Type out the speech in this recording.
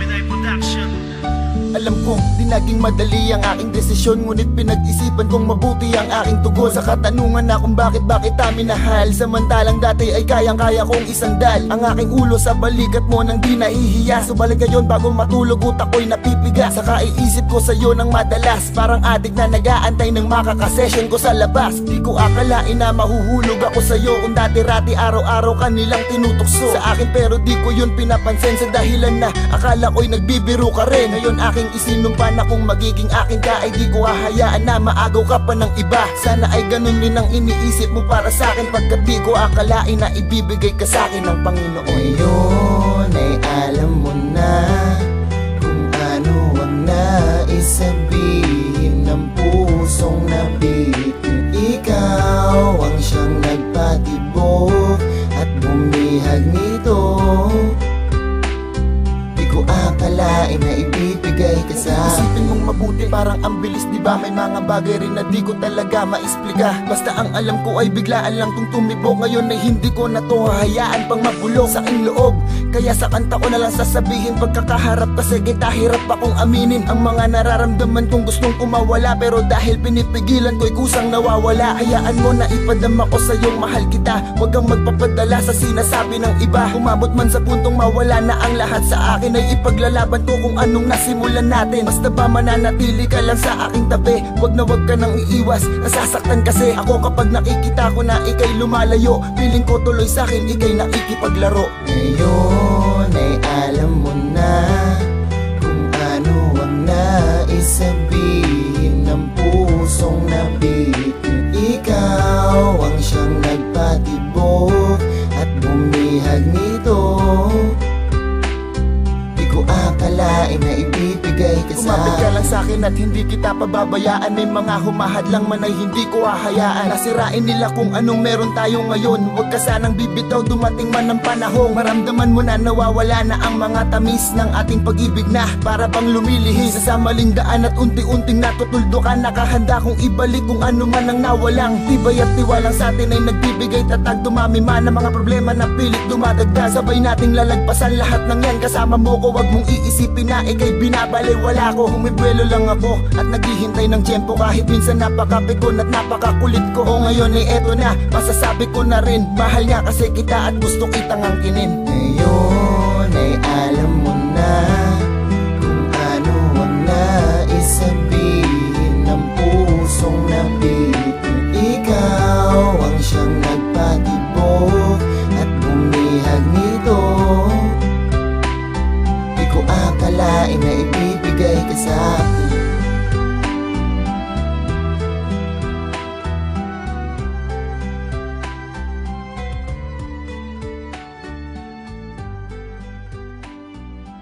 Gemini Production. Alam kong di naging madali ang aking desisyon, ngunit pinag-isipan kong mabuti ang aking tugon sa katanungan na kung bakit ta minahal. Samantalang dati ay kayang-kaya kong isandal ang aking ulo sa balikat mo nang di nahihiya. Subalit ngayon bago matulog utak ko'y napipiga. Saka iisip ko sa'yo ng madalas, parang adik na nag-aantay ng makakasession ko sa labas. Di ko akalain na mahuhulog ako sa'yo kung dati-rati araw-araw kanilang tinutukso sa akin, pero di ko yun pinapansin sa dahilan na akala ko'y nagbibiro ka rin. Ngayon aking isinumpa na kung magiging akin ka ay di ko hahayaan na maagaw ka pa ng iba. Sana ay ganun din ang iniisip mo para sa akin, pagkat di ko akalain na ibibigay ka sa akin ng Panginoon. Ngayon ay alam mo na kung ano ang nais sabihin ng pusong nabitin. Ikaw ang siyang nagpatibok at bumihag nito. Di ko akalain na ibibigay ka sa akin. Isipin mong mabuti, parang ang bilis, diba? May mga bagay rin na di ko talaga maisplika. Basta ang alam ko ay biglaan lang tong tumibok. Ngayon ay hindi ko na to hahayaan pang mabulok sa aking loob. Kaya sa kanta ko na lang sasabihin pagkakaharap, kasi kita hirap akong aminin ang mga nararamdaman kong gustong kumawala, pero dahil pinipigilan ko'y kusang nawawala. Hayaan mo na ipadama ko sa'yong mahal kita. Huwag kang magpapadala sa sinasabi ng iba. Umabot man sa puntong mawala na ang lahat sa akin, ay ipaglalaban ko kung anong nasimulan natin. Basta ba mananatili ka lang sa aking tabi, wag ka nang iiwas. Nasasaktan kasi ako kapag nakikita ko na ikay lumalayo. Piling ko tuloy sa akin ikay nakikipaglaro. Ngayon ay alam mo na kung ano ang nais sabihin ng pusong nabitin. Ikaw ang siyang nagpatibok at bumihag nito. Di ko akalain na ibibigay ka sa akin. Kumapit ka lang sa'kin at hindi kita pababayaan. May mga humahad lang man ay hindi ko hahayaan. Nasirain nila kung anong meron tayo ngayon. Huwag ka sanang bibitaw, dumating man ang panahon. Maramdaman mo na nawawala na ang mga tamis ng ating pag-ibig na para bang lumilihis sa maling daan at unti-unting natutuldukan. Nakahanda kong ibalik kung ano man ang nawalang tibay at tiwalang sa atin ay nagbibigay tatag. Dumami man ang mga problema na pilit dumadagdag, sabay nating lalagpasan lahat ng yan. Kasama mo ko, wag mong iisipin na ikay binabaliwala ko. Humibuelo lang ako at naghihintay ng tiyempo, kahit minsan napakapikon at napakakulit ko. O ngayon ay eto na, masasabi ko na rin, mahal nga kasi kita at gusto kitang angkinin. Ngayon ay alam mo na